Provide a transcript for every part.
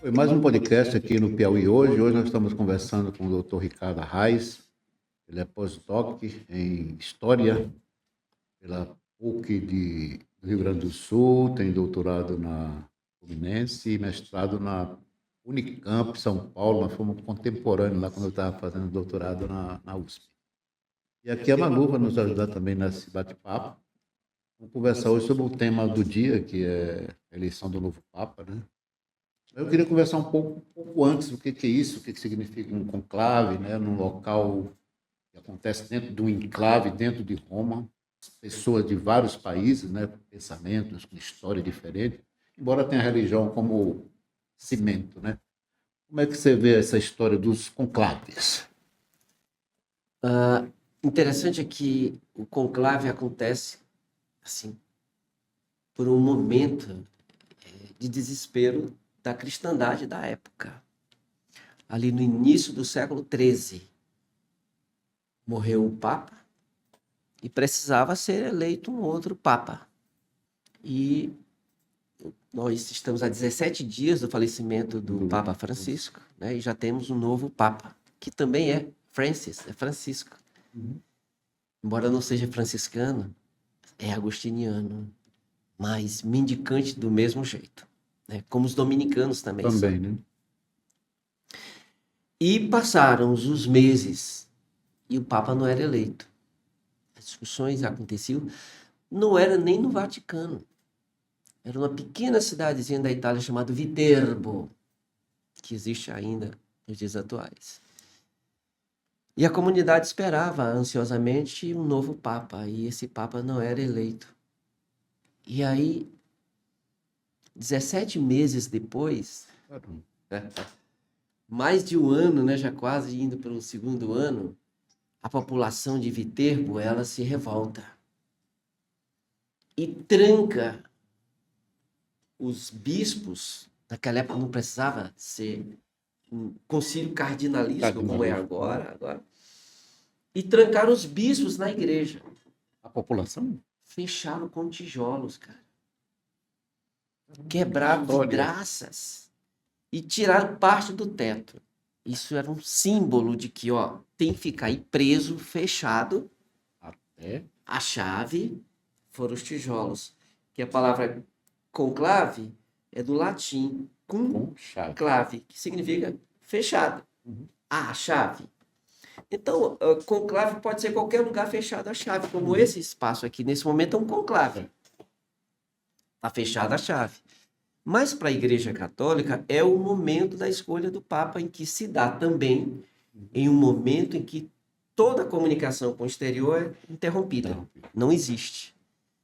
Foi mais um podcast aqui no Piauí hoje. Hoje nós estamos conversando com o doutor Ricardo Arraes. Ele é pós-doc em História pela PUC do Rio Grande do Sul, tem doutorado na Fluminense e mestrado na Unicamp, São Paulo. Nós fomos contemporâneos lá quando eu estava fazendo doutorado na USP. E aqui a Manu vai nos ajudar também nesse bate-papo. Vamos conversar hoje sobre o tema do dia, que é a eleição do novo Papa, né? Eu queria conversar um pouco antes do que é isso, o que significa um conclave, né, num local que acontece dentro de um enclave, dentro de Roma, pessoas de vários países, né, com pensamentos, com história diferente, embora tenha a religião como cimento, né? Como é que você vê essa história dos conclaves? Interessante é que o conclave acontece assim por um momento de desespero da cristandade da época. Ali no início do século XIII, morreu o Papa e precisava ser eleito um outro Papa. E nós estamos a 17 dias do falecimento do Papa Francisco, né? E já temos um novo Papa, que também é Francis, é Francisco. Embora não seja franciscano, é agostiniano, mas mendicante do mesmo jeito, né? Como os dominicanos também são. Né? E passaram os meses e o Papa não era eleito. As discussões aconteciam, não era nem no Vaticano. Era uma pequena cidadezinha da Itália chamada Viterbo, que existe ainda nos dias atuais. E a comunidade esperava ansiosamente um novo Papa, e esse Papa não era eleito. E aí, 17 meses depois, mais de um ano, né, já quase indo para o segundo ano, a população de Viterbo, ela se revolta e tranca os bispos. Naquela época não precisava ser um concílio cardinalístico como é agora, e trancaram os bispos na igreja. A população? Fecharam com tijolos, cara. Quebraram vidraças e tiraram parte do teto. Isso era um símbolo de que, ó, tem que ficar aí preso, fechado, até a chave foram os tijolos. Que a palavra conclave é do latim clave, que significa fechado. A chave. Então, conclave pode ser qualquer lugar fechado a chave, como esse espaço aqui, nesse momento é um conclave. Está fechada a chave. Mas para a Igreja Católica é o momento da escolha do Papa, em que se dá também em um momento em que toda a comunicação com o exterior é interrompida. Não existe.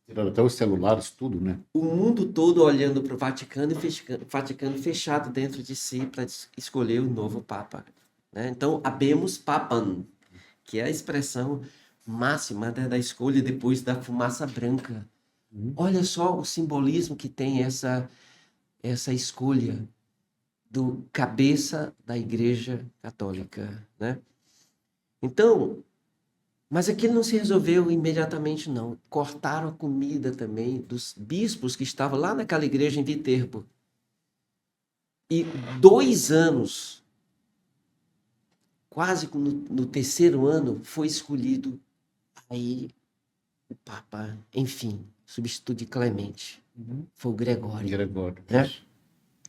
Tiraram até os celulares, tudo, né? O mundo todo olhando para o Vaticano e o Vaticano fechado dentro de si para escolher o novo Papa. Né? Então, habemus papam, que é a expressão máxima, né, da escolha depois da fumaça branca. Olha só o simbolismo que tem essa escolha do cabeça da Igreja Católica, né? Então, mas aquilo não se resolveu imediatamente, não. Cortaram a comida também dos bispos que estavam lá naquela igreja em Viterbo. E 2 anos, quase no terceiro ano, foi escolhido aí o Papa, enfim, substituto de Clemente. Foi o Gregório. Né?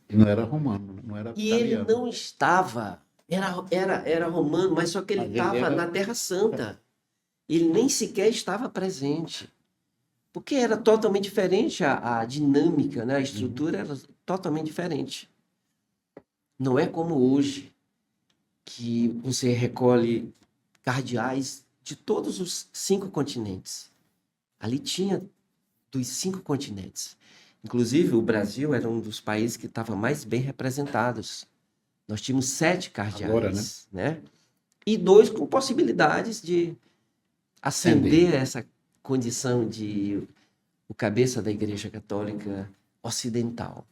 E não era romano, não era E italiano. ele não estava, era romano, mas só que ele estava na Terra Santa. Ele nem sequer estava presente. Porque era totalmente diferente a dinâmica, né? A estrutura era totalmente diferente. Não é como hoje, que você recolhe cardeais de todos os 5 continentes. Ali tinha dos 5 continentes. Inclusive, o Brasil era um dos países que estava mais bem representados. Nós tínhamos 7 cardeais. Agora, né? E 2 com possibilidades de ascender essa condição de o cabeça da Igreja Católica Ocidental.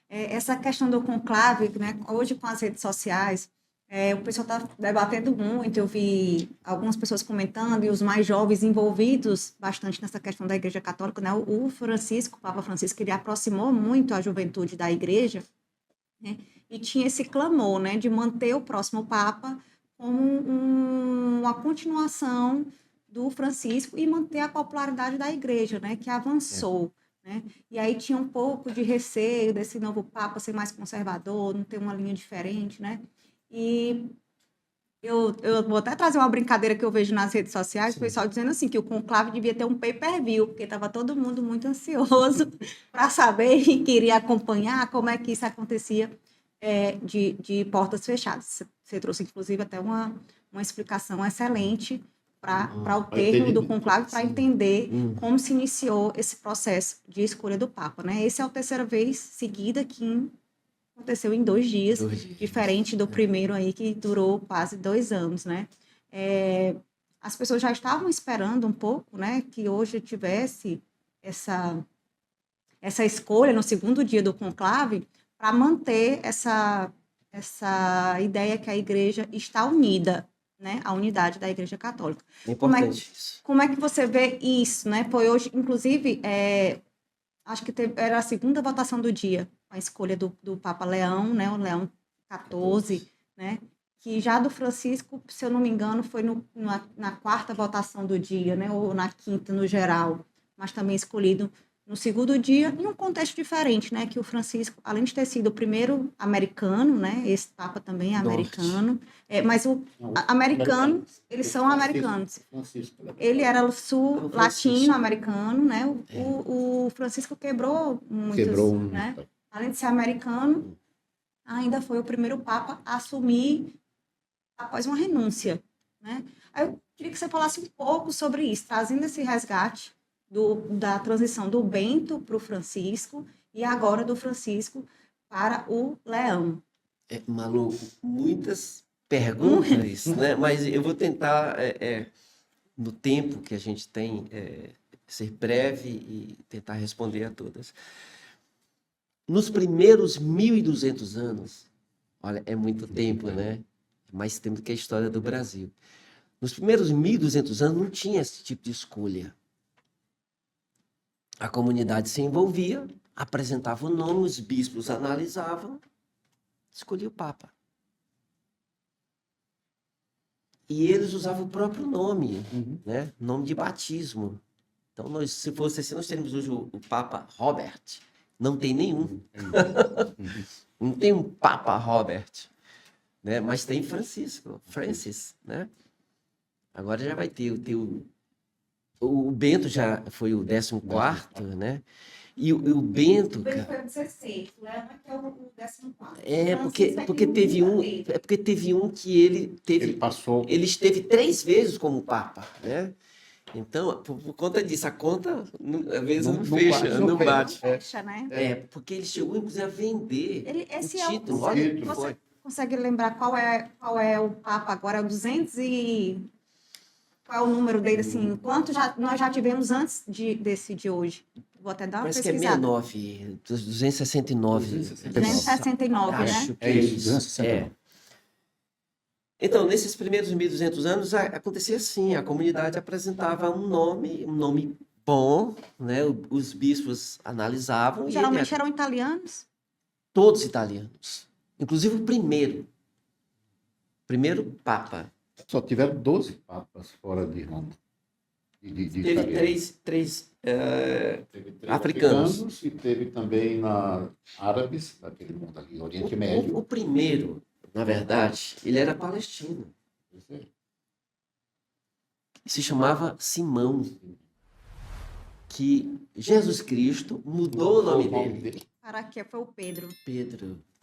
Essa questão do conclave, né, hoje com as redes sociais, O pessoal está debatendo muito, eu vi algumas pessoas comentando e os mais jovens envolvidos bastante nessa questão da Igreja Católica, né? O Francisco, o Papa Francisco, ele aproximou muito a juventude da Igreja, né? E tinha esse clamor, né, de manter o próximo Papa como uma continuação do Francisco e manter a popularidade da Igreja, né, que avançou. Né? E aí tinha um pouco de receio desse novo Papa ser mais conservador, não ter uma linha diferente, né? E eu vou até trazer uma brincadeira que eu vejo nas redes sociais, o pessoal dizendo assim, que o conclave devia ter um pay-per-view, porque estava todo mundo muito ansioso para saber e queria acompanhar como é que isso acontecia de portas fechadas. Você trouxe, inclusive, até uma explicação excelente para o termo do conclave, para entender como se iniciou esse processo de escolha do Papa. Né? Essa é a terceira vez seguida que aconteceu em 2 dias, diferente do primeiro aí, que durou quase 2 anos, né? As pessoas já estavam esperando um pouco, né, que hoje tivesse essa escolha no segundo dia do conclave para manter essa ideia que a igreja está unida, né, a unidade da Igreja Católica. É importante isso. Como é que você vê isso, né? Foi hoje, inclusive, acho que era a segunda votação do dia, a escolha do Papa Leão, né, o Leão XIV, né, que já do Francisco, se eu não me engano, foi na quarta votação do dia, né, ou na quinta no geral, mas também escolhido no segundo dia, em um contexto diferente, né, que o Francisco, além de ter sido o primeiro americano, né, esse Papa também é americano, mas americano, eles são americanos. Ele era sul-latino-americano, né, o Francisco quebrou muitos, né, além de ser americano, ainda foi o primeiro Papa a assumir após uma renúncia, né. Aí eu queria que você falasse um pouco sobre isso, trazendo esse resgate da transição do Bento para o Francisco e agora do Francisco para o Leão. Malu, muitas perguntas, né? Mas eu vou tentar, no tempo que a gente tem, ser breve e tentar responder a todas. Nos primeiros 1.200 anos, olha, é muito tempo, né? É mais tempo que a história do Brasil. Nos primeiros 1.200 anos não tinha esse tipo de escolha. A comunidade se envolvia, apresentava o nome, os bispos analisavam, escolhia o Papa. E eles usavam o próprio nome, né? Nome de batismo. Então, se fosse assim, nós teríamos hoje o Papa Robert. Não tem nenhum. Não tem um Papa Robert, né? Mas tem Francis, né? Agora já vai ter o Bento já foi o 14º, né? E o Bento... O Bento foi o 16º, o Leão é que é o 14º. Porque teve um... É porque teve um que ele teve... Ele passou... Ele esteve 3 vezes como Papa, né? Então, por conta disso, a conta, às vezes, não fecha, não bate. Fecha, né? Porque ele chegou, inclusive, a vender esse o título. Olha, você consegue lembrar qual é o Papa agora? É o 200 e... Qual é o número dele, assim? Quanto nós já tivemos antes desse de hoje? Vou até dar uma Parece pesquisada. Parece que é 269. 269, né? Acho que é isso. 269. Então, nesses primeiros 1.200 anos, acontecia assim, a comunidade apresentava um nome bom, né? Os bispos analisavam. Geralmente eram italianos? Todos italianos. Inclusive o primeiro Papa. Só tiveram 12 papas fora de Roma. Teve três africanos. E teve também árabes, daquele mundo ali, Oriente Médio. O primeiro, na verdade, ele era palestino. Se chamava Simão. Que Jesus Cristo mudou o nome dele. Para que foi o Pedro.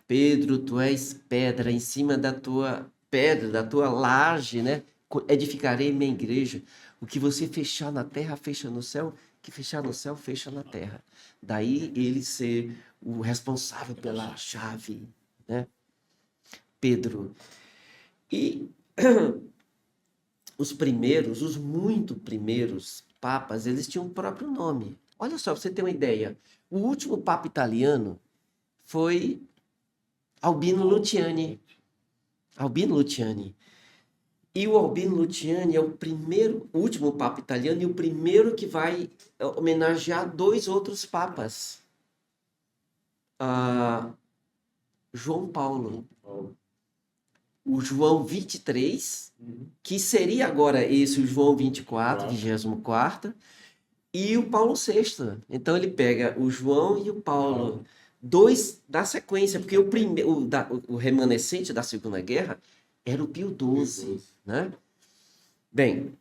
Pedro, tu és pedra em cima da tua pedra, da tua laje, né? Edificarei minha igreja. O que você fechar na terra, fecha no céu. O que fechar no céu, fecha na terra. Daí ele ser o responsável pela chave, né? Pedro. E os muito primeiros papas, eles tinham o próprio nome. Olha só, pra você ter uma ideia. O último papa italiano foi Albino Luciani. Albino Luciani. E o Albino Luciani é o último papa italiano e o primeiro que vai homenagear 2 outros papas. João Paulo. O João 23, que seria agora esse, o João 24, 24, e o Paulo VI. Então ele pega o João e o Paulo, 2 da sequência, porque o remanescente da Segunda Guerra era o Pio XII, né? Bem,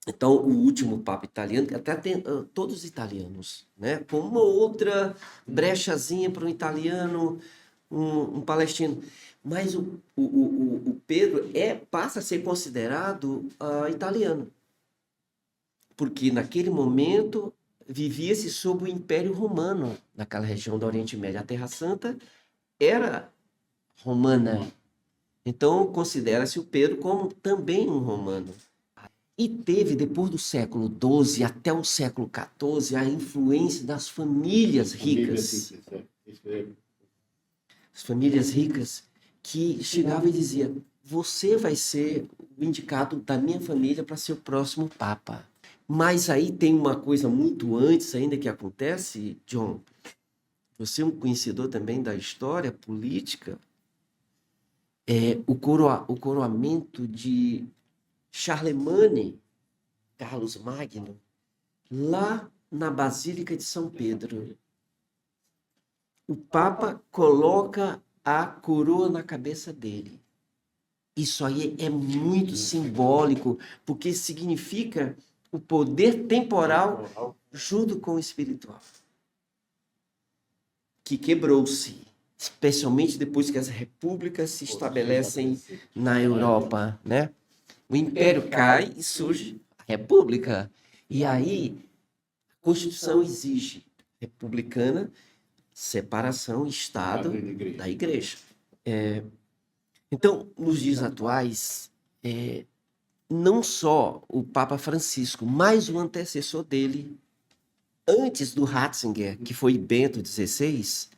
então o último papa italiano, até tem todos italianos, né? Com uma outra brechazinha para um italiano, um palestino. Mas o Pedro passa a ser considerado italiano. Porque naquele momento vivia-se sob o Império Romano, naquela região do Oriente Médio. A Terra Santa era romana. Então considera-se o Pedro como também um romano. E teve, depois do século XII até o século XIV, a influência das famílias ricas. As famílias ricas que chegavam e diziam: você vai ser o indicado da minha família para ser o próximo Papa. Mas aí tem uma coisa muito antes ainda que acontece, John. Você é um conhecedor também da história política. O coroamento de Charlemagne, Carlos Magno, lá na Basílica de São Pedro. O Papa coloca a coroa na cabeça dele. Isso aí é muito simbólico, porque significa o poder temporal junto com o espiritual, que quebrou-se, especialmente depois que as repúblicas se estabelecem na Europa, né? O império cai e surge a república. E aí, a Constituição exige republicana, separação Estado da Igreja. Então, nos dias atuais, não só o Papa Francisco, mas o antecessor dele, antes do Ratzinger, que foi Bento XVI,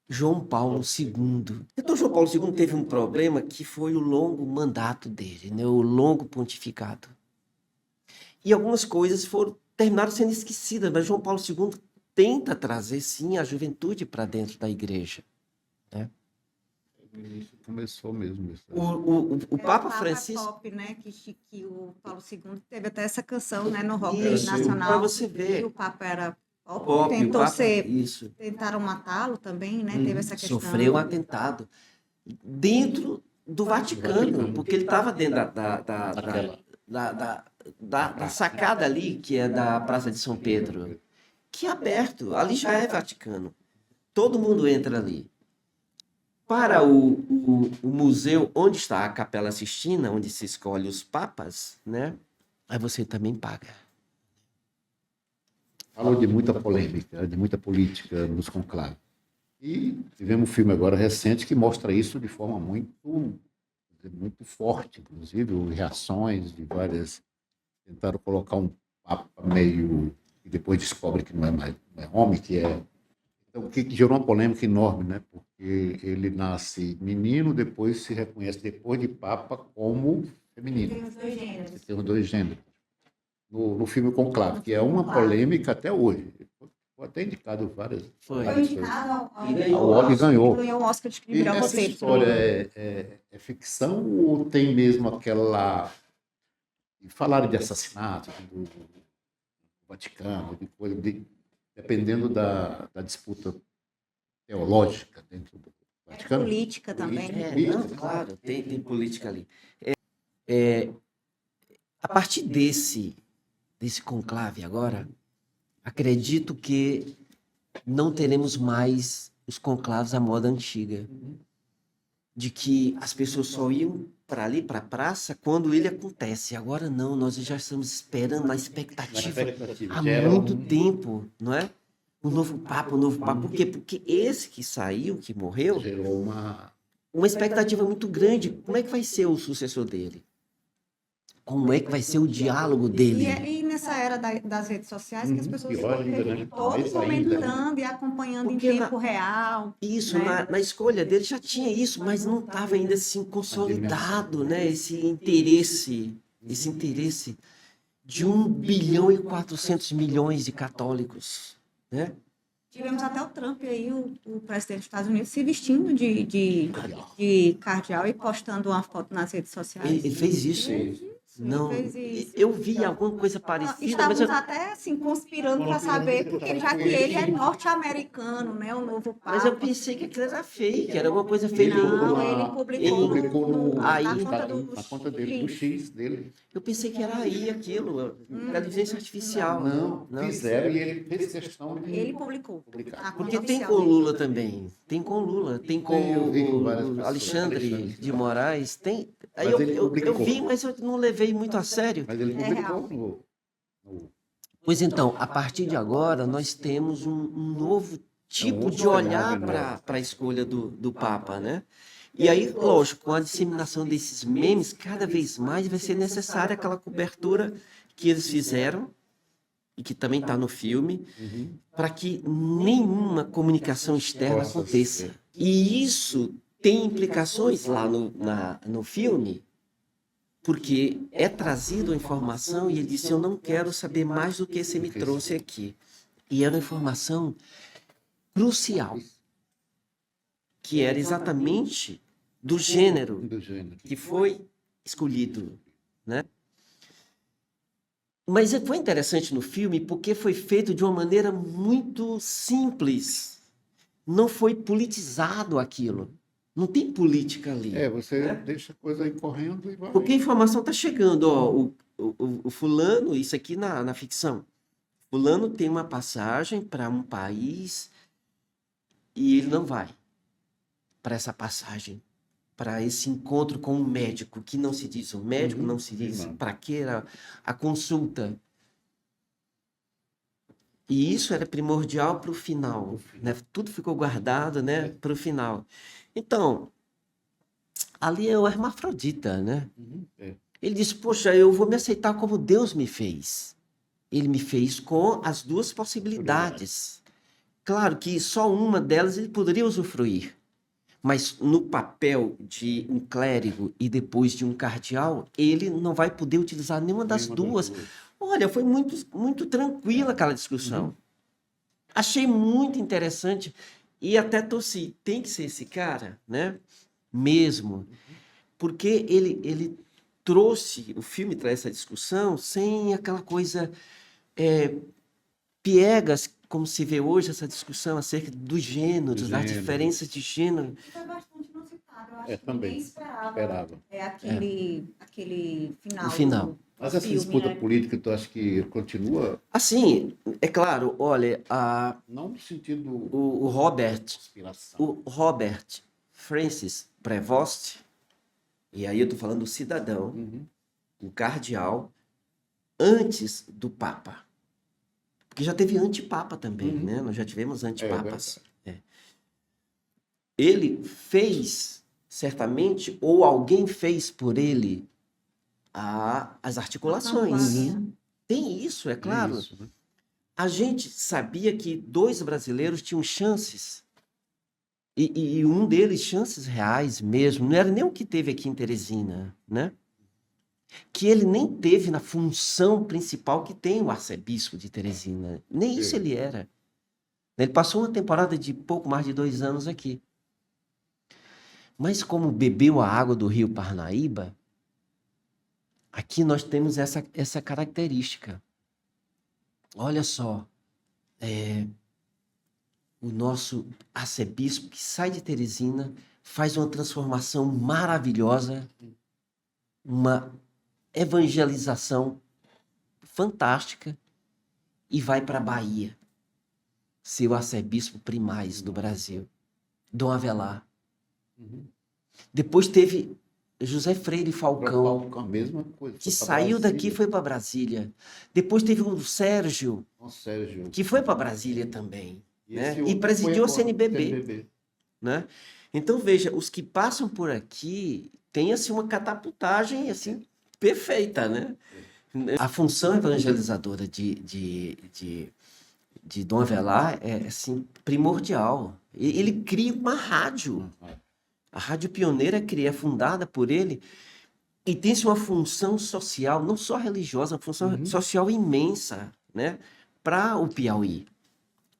João Paulo II. Então, João Paulo II teve um problema que foi o longo mandato dele, né? O longo pontificado. E algumas coisas terminaram sendo esquecidas, mas João Paulo II tenta trazer, sim, a juventude para dentro da igreja, né? Isso começou mesmo. O Papa Francisco... Pop, né? Que o Paulo II teve até essa canção, né? No rock Isso, nacional. para você ver. E o Papa era pop, Pop, tentou o Papa, ser... isso. Tentaram matá-lo também, né? Teve essa questão. Sofreu um atentado dentro do Vaticano, porque ele estava dentro da sacada ali, que é da Praça de São Pedro, que é aberto, ali já é Vaticano. Todo mundo entra ali. Para o museu onde está a Capela Sistina, onde se escolhe os papas, né? Aí você também paga. Falou de muita polêmica, de muita política nos conclaves. E tivemos um filme agora recente que mostra isso de forma muito forte, inclusive reações de várias... Tentaram colocar um papa meio... e depois descobre que não é homem, que é... Então, o que gerou uma polêmica enorme, né? Porque ele nasce menino, depois se reconhece, depois de papa, como feminino. Tem os 2 gêneros. Tem os 2 gêneros. No filme Conclave, que é uma polêmica até hoje. Foi até indicado várias. Foi indicado ao Oscar, ganhou. Ganhou o Oscar de E melhor essa roteiro. história é ficção ou tem mesmo aquela... Falaram de assassinato do Vaticano, de coisa, dependendo da disputa teológica dentro do Vaticano. Política também. Não, claro, tem política ali. A partir desse conclave agora, acredito que não teremos mais os conclaves à moda antiga. De que as pessoas só iam para ali, para a praça, quando ele acontece. Agora não, nós já estamos esperando, na expectativa há muito tempo, não é? O novo Papa. Por quê? Porque esse que saiu, que morreu, Gerou uma expectativa muito grande. Como é que vai ser o sucessor dele? como é que vai ser o diálogo dele. E nessa era das redes sociais, que as pessoas pior ainda, né? todos Mais ainda. comentando e acompanhando Porque em tempo real. Isso, né? na escolha dele já tinha isso, mas não estava ainda assim consolidado, né? Esse interesse de 1,4 bilhão de católicos, né? Tivemos até o Trump aí, o presidente dos Estados Unidos, se vestindo de cardeal e postando uma foto nas redes sociais. Ele fez isso. Não, Ele fez isso. eu vi alguma coisa parecida, mas Estávamos até assim conspirando para saber, porque já que ele é norte-americano, né, o novo Papa. Mas eu pensei que aquilo era fake, era alguma coisa feita. Não, ele publicou aí, na conta dele, do X dele. Eu pensei que era aí aquilo, inteligência artificial. Não, fizeram e ele fez questão de Ele publicou. publicar. Porque tem com o Lula também. Tem com o Lula, tem com Eu vi com várias o pessoas. Alexandre de Moraes. Tem. Aí Mas ele eu publicou. vi, mas eu não levei muito a sério. Mas ele real. publicou no Pois então, a partir de agora, nós temos um novo tipo outro de olhar olhar, né? para a escolha do Papa, né? E aí, lógico, com a disseminação desses memes, cada vez mais vai ser necessária aquela cobertura que eles fizeram, e que também está no filme, para que nenhuma comunicação externa Possa aconteça. ser. E isso tem implicações lá no filme, porque é trazido a informação e ele disse, eu não quero saber mais do que você me trouxe aqui. E era uma informação crucial, que era exatamente do gênero do gênero. que foi escolhido, né? Mas foi interessante no filme porque foi feito de uma maneira muito simples. Não foi politizado aquilo. Não tem política ali. Você deixa a coisa aí correndo e vai. Porque a informação está chegando. Ó, o fulano, isso aqui na ficção. Fulano tem uma passagem para um país e ele não vai para essa passagem, para esse encontro com um médico, que não se diz o médico, não se diz para que era a consulta. E isso era primordial para o final, né? Tudo ficou guardado, né, para o final. Então, ali é o hermafrodita, né? Ele disse, poxa, eu vou me aceitar como Deus me fez. Ele me fez com as duas possibilidades. Claro que só uma delas ele poderia usufruir. Mas no papel de um clérigo e depois de um cardeal, ele não vai poder utilizar nenhuma das duas. Olha, foi muito tranquila aquela discussão. Achei muito interessante e até torci. Tem que ser esse cara, né? Mesmo. Porque ele trouxe, o filme traz essa discussão sem aquela coisa piegas, como se vê hoje essa discussão acerca dos gêneros, das diferenças de gênero. Foi bastante inusitado. Eu acho que Também. ninguém esperava. Aquele final. O final. Mas essa disputa política, tu acha que continua? Assim, é claro, olha, Não no sentido o Robert inspiração. Francis Prevost, e aí eu estou falando do cidadão, o cardeal, antes do Papa. Porque já teve antipapa também, né? Nós já tivemos antipapas. Ele fez, certamente, ou alguém fez por ele as articulações. Tem isso, é claro. Isso, né? A gente sabia que 2 brasileiros tinham chances. E um deles, chances reais mesmo. Não era nem o que teve aqui em Teresina, né? Que ele nem teve na função principal que tem o arcebispo de Teresina. Nem isso ele era. Ele passou uma temporada de pouco mais de 2 anos aqui. Mas como bebeu a água do rio Parnaíba, aqui nós temos essa característica. Olha só, o nosso arcebispo que sai de Teresina faz uma transformação maravilhosa, uma evangelização fantástica e vai para a Bahia, ser o arcebispo primaz do Brasil, Dom Avelar. Depois teve José Freire Falcão, A mesma coisa. que saiu daqui e foi para Brasília. Depois teve o Sérgio, que foi para Brasília também, né? E presidiu a CNBB. Né? Então, veja, os que passam por aqui têm assim, uma catapultagem assim, perfeita, né? A função evangelizadora de Dom Avelar é assim, primordial. Ele cria uma rádio. A Rádio Pioneira é fundada por ele e tem uma função social, não só religiosa, uma função social imensa, né, para o Piauí.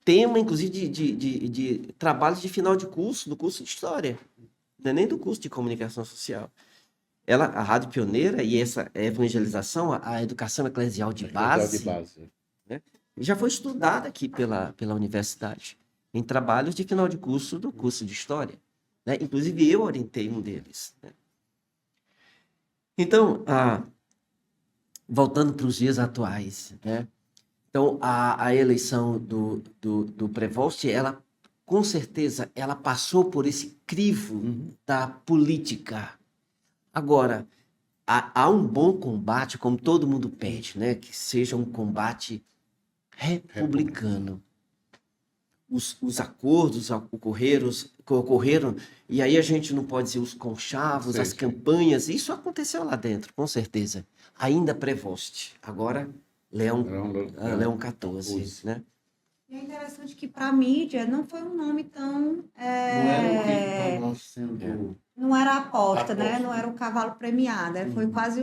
Tema, inclusive, de trabalhos de final de curso, do curso de História, não é nem do curso de Comunicação Social. A Rádio Pioneira e essa evangelização, a educação eclesial de base, né, já foi estudada aqui pela universidade, em trabalhos de final de curso do curso de História. Né? Inclusive, eu orientei um deles. Né? Então, voltando para os dias atuais, né? Então, a eleição do Prevost, ela, com certeza, ela passou por esse crivo da política. Agora, há um bom combate, como todo mundo pede, né? Que seja um combate republicano. Os acordos ocorreram, e aí a gente não pode dizer os conchavos, as campanhas, isso aconteceu lá dentro, com certeza. Ainda Prevost, agora Leão XIV, né? E é interessante que para a mídia não foi um nome tão... Não era o que estava sendo... Não era a aposta, né? Não era um cavalo premiado, foi quase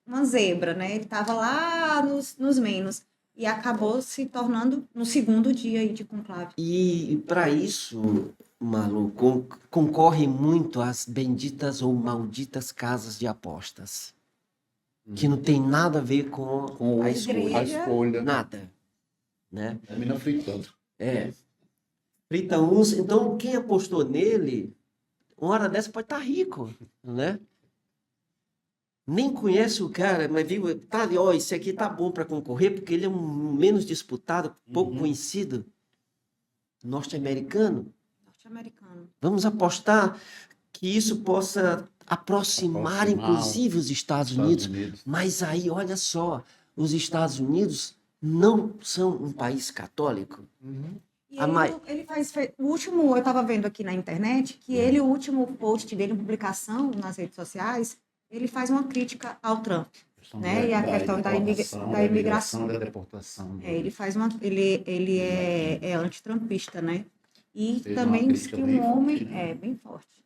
uma zebra, né? Ele estava lá nos menos. E acabou se tornando no segundo dia aí de conclave. E para isso, Malu, concorrem muito as benditas ou malditas casas de apostas. Que não tem nada a ver com a escolha. Nada. Né? Termina fritando. Frita uns. Então, quem apostou nele, uma hora dessa pode estar rico, né? Nem conhece o cara, mas viu, tá ali, ó, esse aqui tá bom para concorrer, porque ele é um menos disputado, pouco conhecido. Norte-americano. Vamos apostar que isso possa aproximar inclusive, os Estados Unidos. Mas aí, olha só, os Estados Unidos não são um país católico. E ele faz o último, eu estava vendo aqui na internet, que o último post dele, publicação nas redes sociais, ele faz uma crítica ao Trump, né? E a questão da imigração, da deportação. Ele faz ele é antitrumpista, né? E também diz que um homem bem forte.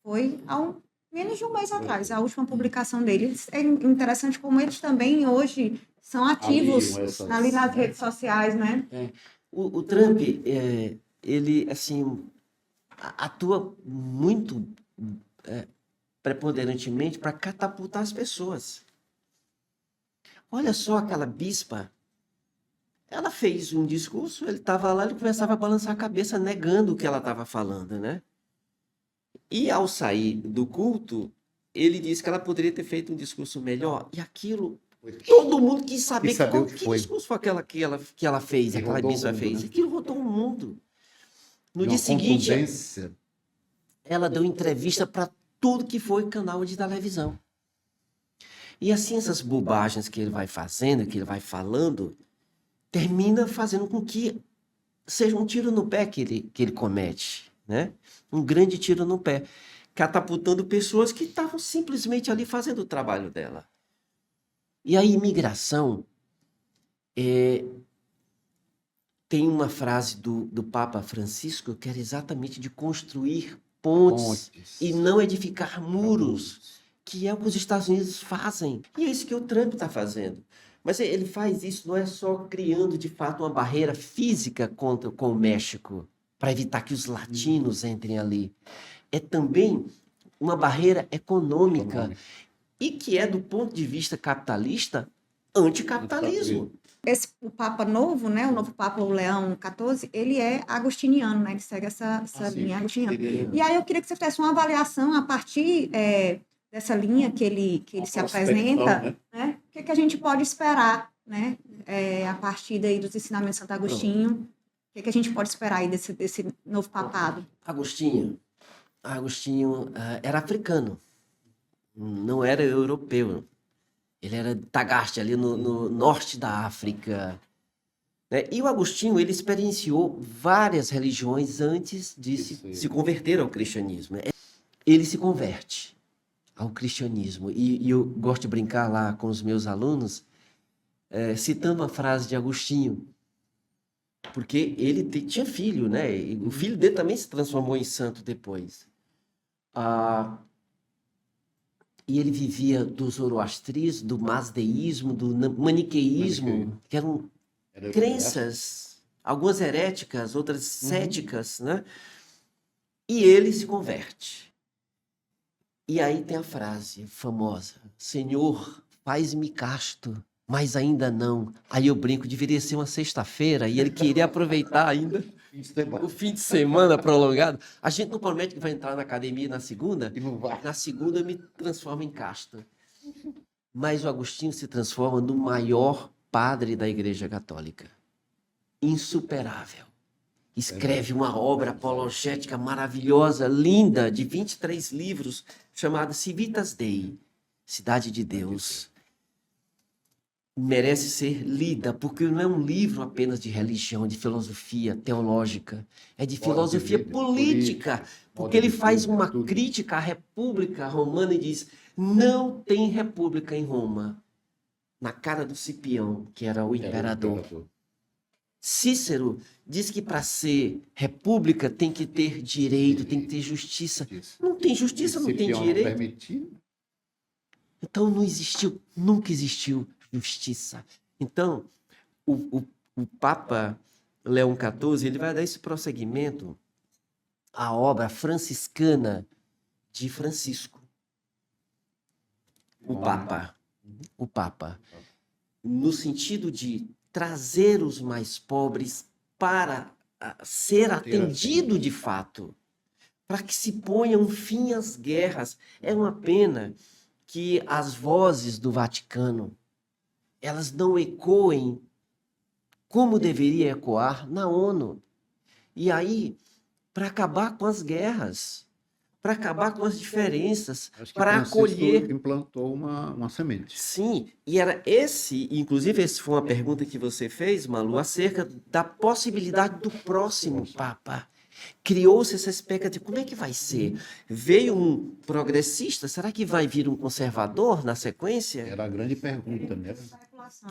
Foi há menos de um mês atrás, a última publicação dele. É interessante como eles também hoje são ativos ali nas redes sociais, né? O Trump, ele, assim, atua muito preponderantemente para catapultar as pessoas. Olha só aquela bispa, ela fez um discurso, ele estava lá, ele começava a balançar a cabeça, negando o que ela estava falando, né? E ao sair do culto, ele disse que ela poderia ter feito um discurso melhor, e aquilo, todo mundo quis saber que discurso foi aquela que ela fez, aquela bispa fez. Né? Aquilo rodou o mundo. No dia seguinte, ela deu entrevista para tudo que foi canal de televisão. E assim, essas bobagens que ele vai fazendo, que ele vai falando, termina fazendo com que seja um tiro no pé que ele comete, né? Um grande tiro no pé, catapultando pessoas que estavam simplesmente ali fazendo o trabalho dela. E a imigração, tem uma frase do Papa Francisco que era exatamente de construir pontes e não edificar muros, que é o que os Estados Unidos fazem. E é isso que o Trump está fazendo. Mas ele faz isso não é só criando, de fato, uma barreira física com o México, para evitar que os latinos entrem ali. É também uma barreira econômica e que é, do ponto de vista capitalista, anticapitalismo. O Papa novo, né, o novo Papa, o Leão XIV, ele é agostiniano, né, ele segue essa linha agostiniana. E aí eu queria que você fizesse uma avaliação a partir dessa linha que ele se apresenta, né? O que a gente pode esperar, né, a partir daí dos ensinamentos de Santo Agostinho, o que a gente pode esperar aí desse novo papado? Agostinho era africano, não era europeu. Ele era Tagaste, ali no norte da África. Né? E o Agostinho, ele experienciou várias religiões antes de se converter ao cristianismo. Ele se converte. ao cristianismo. E eu gosto de brincar lá com os meus alunos, citando uma frase de Agostinho, porque ele tinha filho, né? E o filho dele também se transformou em santo depois. E ele vivia do zoroastrismo, do masdeísmo, do maniqueísmo, que eram crenças, algumas heréticas, outras céticas, né? E ele se converte. E aí tem a frase famosa: Senhor, faz-me casto, mas ainda não. Aí eu brinco, deveria ser uma sexta-feira e ele queria aproveitar ainda o fim de semana prolongado. A gente não promete que vai entrar na academia na segunda? E não vai. Na segunda eu me transformo em casto. Mas o Agostinho se transforma no maior padre da Igreja Católica. Insuperável. Escreve uma obra apologética maravilhosa, linda, de 23 livros, chamada Civitas Dei, Cidade de Deus. Merece ser lida, porque não é um livro apenas de religião, de filosofia teológica, é de filosofia política, porque ele faz uma crítica à República Romana e diz: não tem república em Roma, na cara do Cipião, que era o imperador. Cícero diz que para ser república tem que ter direito, tem que ter justiça. Não tem justiça, não tem direito. Então não existiu, nunca existiu justiça. Então, o Papa Leão XIV, ele vai dar esse prosseguimento à obra franciscana de Francisco. O Papa, no sentido de trazer os mais pobres para ser atendido de fato, para que se ponha um fim às guerras. É uma pena que as vozes do Vaticano, elas não ecoem como deveria ecoar na ONU. E aí, para acabar com as guerras, para acabar com as diferenças, para acolher... implantou uma semente. Sim, e era inclusive essa foi uma pergunta que você fez, Malu, acerca da possibilidade do próximo Papa. Criou-se essa expectativa, como é que vai ser? Veio um progressista, será que vai vir um conservador na sequência? Era a grande pergunta, né?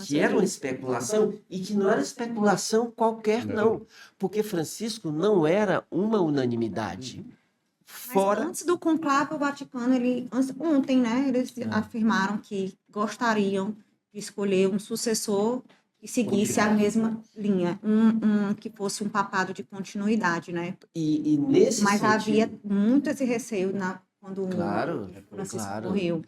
Que era uma especulação, e que não era especulação qualquer, não. Porque Francisco não era uma unanimidade. Mas antes do conclave, o Vaticano, ontem, né, eles afirmaram que gostariam de escolher um sucessor que seguisse a mesma linha, que fosse um papado de continuidade, né? E nesse Mas sentido... havia muito esse receio quando Francisco morreu.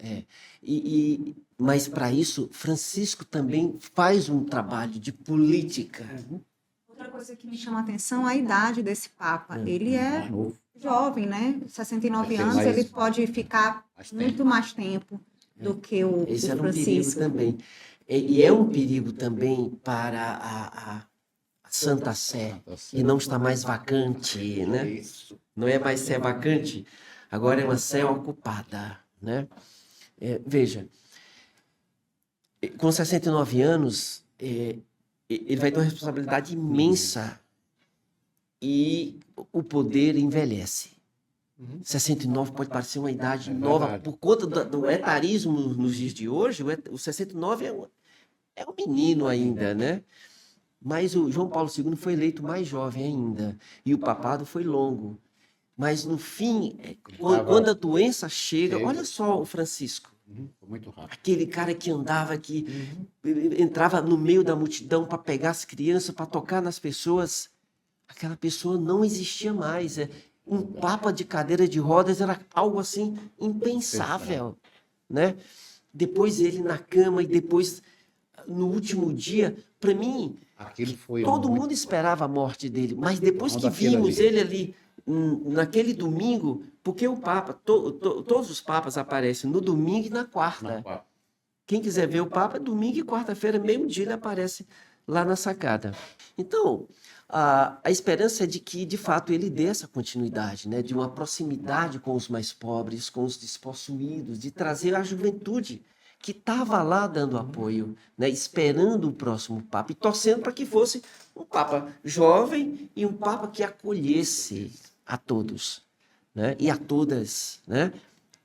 Mas para isso, Francisco também faz um trabalho de política. Outra coisa que me chama a atenção é a idade desse Papa. Ele é jovem, né? 69 anos, ele pode ficar muito mais tempo do que o Francisco. Esse era um perigo também. E é um perigo também para a Santa Sé, que não está mais vacante, né? Não é mais sé vacante, agora é uma sé ocupada, né? Veja, com 69 anos, ele vai ter uma responsabilidade imensa e o poder envelhece. 69 pode parecer uma idade nova, por conta do etarismo nos dias de hoje. O 69 é um menino ainda, né? Mas o João Paulo II foi eleito mais jovem ainda, e o papado foi longo. Mas no fim, quando a doença chega, olha só o Francisco. Muito rápido. Aquele cara que andava, que entrava no meio da multidão para pegar as crianças, para tocar nas pessoas. Aquela pessoa não existia mais. Um papa de cadeira de rodas era algo assim impensável, né? Depois ele na cama e depois no último dia, para mim, todo mundo esperava a morte dele, mas depois que vimos ele ali naquele domingo, porque o Papa, todos os papas aparecem no domingo e na quarta. Quem quiser ver o Papa, domingo e quarta-feira, meio-dia, ele aparece lá na sacada. Então, a esperança é de que, de fato, ele dê essa continuidade, né? De uma proximidade com os mais pobres, com os despossuídos, de trazer a juventude que estava lá dando apoio, né? Esperando o próximo Papa e torcendo para que fosse um Papa jovem e um Papa que acolhesse a todos, né? E a todas, né?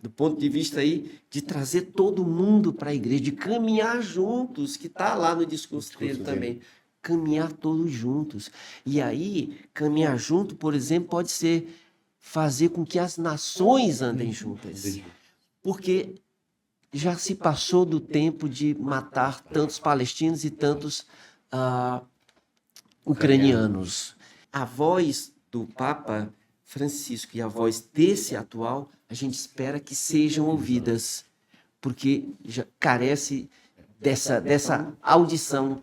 do ponto de vista aí de trazer todo mundo para a igreja, de caminhar juntos, que está lá no discurso dele também. Caminhar todos juntos. E aí, caminhar junto, por exemplo, pode ser fazer com que as nações andem juntas. Porque já se passou do tempo de matar tantos palestinos e tantos ucranianos. A voz do Papa Francisco e a voz desse atual, a gente espera que sejam ouvidas, porque já carece dessa audição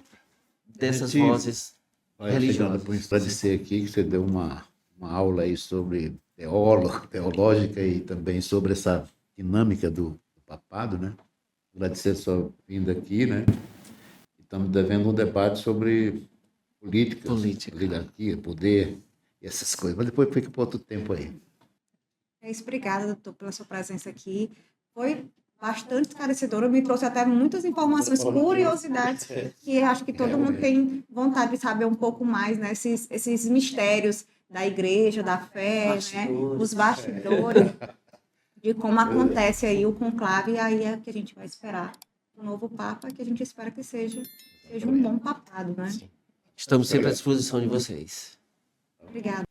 dessas vozes religiosas. Para esclarecer aqui, que você deu uma aula aí sobre teológica e também sobre essa dinâmica do papado, né? Agradecer a sua vinda aqui, né? Estamos devendo um debate sobre política, oligarquia, poder e essas coisas. Mas depois fica para outro tempo aí. É isso, obrigada, doutor, pela sua presença aqui. Foi bastante esclarecedora, me trouxe até muitas informações, curiosidades, que acho que todo mundo tem vontade de saber um pouco mais, né? Esses mistérios da igreja, da fé, né? Os bastidores, de como acontece aí o conclave, e aí é que a gente vai esperar o novo Papa, que a gente espera que seja um bom papado, né? Estamos sempre à disposição de vocês. Obrigada.